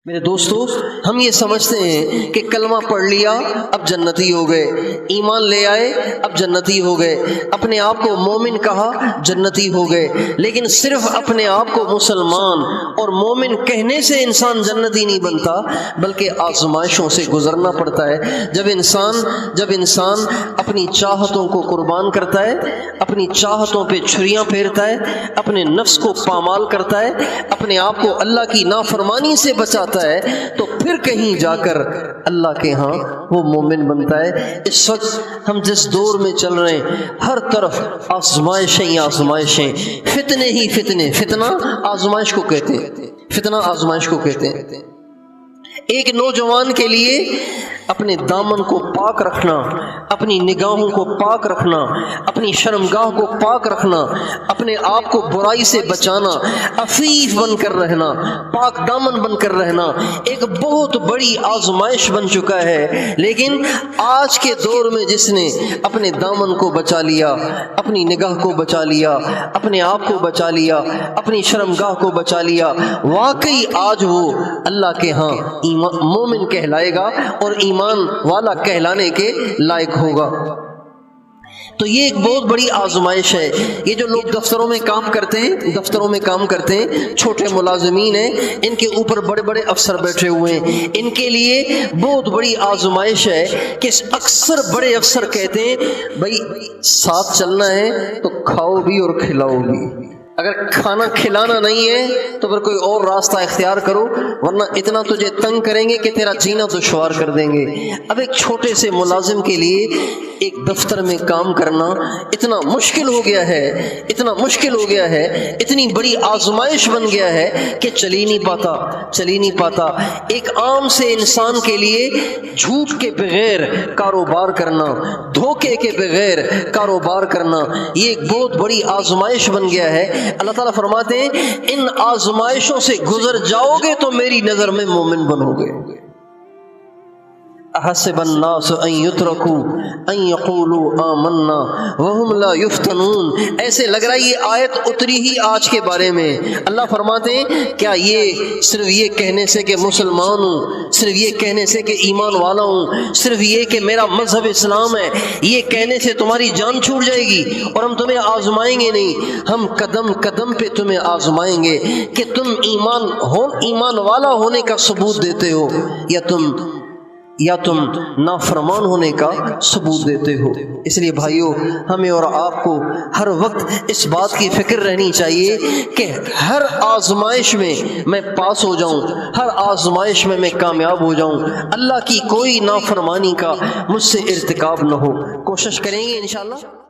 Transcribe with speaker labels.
Speaker 1: میرے دوستو، ہم یہ سمجھتے ہیں کہ کلمہ پڑھ لیا اب جنتی ہو گئے، ایمان لے آئے اب جنتی ہو گئے، اپنے آپ کو مومن کہا جنتی ہو گئے۔ لیکن صرف اپنے آپ کو مسلمان اور مومن کہنے سے انسان جنتی نہیں بنتا، بلکہ آزمائشوں سے گزرنا پڑتا ہے۔ جب انسان اپنی چاہتوں کو قربان کرتا ہے، اپنی چاہتوں پہ چھریاں پھیرتا ہے، اپنے نفس کو پامال کرتا ہے، اپنے آپ کو اللہ کی نافرمانی سے بچاتا ہے، تو پھر کہیں جا کر اللہ کے ہاں وہ مومن بنتا ہے۔ اس وقت ہم جس دور میں چل رہے ہیں، ہر طرف آزمائشیں ہی آزمائشیں، فتنے ہی فتنے۔ فتنہ آزمائش کو کہتے ہیں، فتنہ آزمائش کو کہتے ہیں۔ ایک نوجوان کے لیے اپنے دامن کو پاک رکھنا، اپنی نگاہوں کو پاک رکھنا، اپنی شرمگاہ کو پاک رکھنا، اپنے آپ کو برائی سے بچانا، عفیف بن کر رہنا، پاک دامن بن کر رہنا ایک بہت بڑی آزمائش بن چکا ہے۔ لیکن آج کے دور میں جس نے اپنے دامن کو بچا لیا، اپنی نگاہ کو بچا لیا، اپنے آپ کو بچا لیا، اپنی شرمگاہ کو بچا لیا، واقعی آج وہ اللہ کے ہاں مومن کہلائے گا اور ایمان والا کہلانے کے لائق ہوگا۔ تو یہ ایک بہت بڑی آزمائش ہے۔ یہ جو لوگ دفتروں میں کام کرتے ہیں، چھوٹے ملازمین ہیں، ان کے اوپر بڑے بڑے افسر بیٹھے ہوئے ہیں، ان کے لیے بہت بڑی آزمائش ہے کہ اکثر بڑے افسر کہتے ہیں بھائی ساتھ چلنا ہے تو کھاؤ بھی اور کھلاؤ بھی، اگر کھانا کھلانا نہیں ہے تو پھر کوئی اور راستہ اختیار کرو، ورنہ اتنا تجھے تنگ کریں گے کہ تیرا جینا دشوار کر دیں گے۔ اب ایک چھوٹے سے ملازم کے لیے ایک دفتر میں کام کرنا اتنا مشکل ہو گیا ہے، اتنی بڑی آزمائش بن گیا ہے کہ چل ہی نہیں پاتا۔ ایک عام سے انسان کے لیے جھوٹ کے بغیر کاروبار کرنا، دھوکے کے بغیر کاروبار کرنا، یہ ایک بہت بڑی آزمائش بن گیا ہے۔ اللہ تعالیٰ فرماتے ہیں ان آزمائشوں سے گزر جاؤ گے تو میری نظر میں مومن بنو گے۔ احسب الناس ان يتركوا ان يقولوا آمنا وهم لا يفتنون۔ ایسے لگ رہا ہے یہ آیت اتری ہی آج کے بارے میں۔ اللہ فرماتے ہیں کیا یہ صرف یہ کہنے سے کہ مسلمان ہوں، صرف یہ کہنے سے کہ ایمان والا ہوں، صرف یہ کہ میرا مذہب اسلام ہے، یہ کہنے سے تمہاری جان چھوٹ جائے گی اور ہم تمہیں آزمائیں گے؟ نہیں، ہم قدم قدم پہ تمہیں آزمائیں گے کہ تم ایمان والا ہونے کا ثبوت دیتے ہو یا تم نافرمان ہونے کا ثبوت دیتے ہو۔ اس لیے بھائیو، ہمیں اور آپ کو ہر وقت اس بات کی فکر رہنی چاہیے کہ ہر آزمائش میں پاس ہو جاؤں، ہر آزمائش میں کامیاب ہو جاؤں، اللہ کی کوئی نافرمانی کا مجھ سے ارتکاب نہ ہو۔ کوشش کریں گے انشاءاللہ۔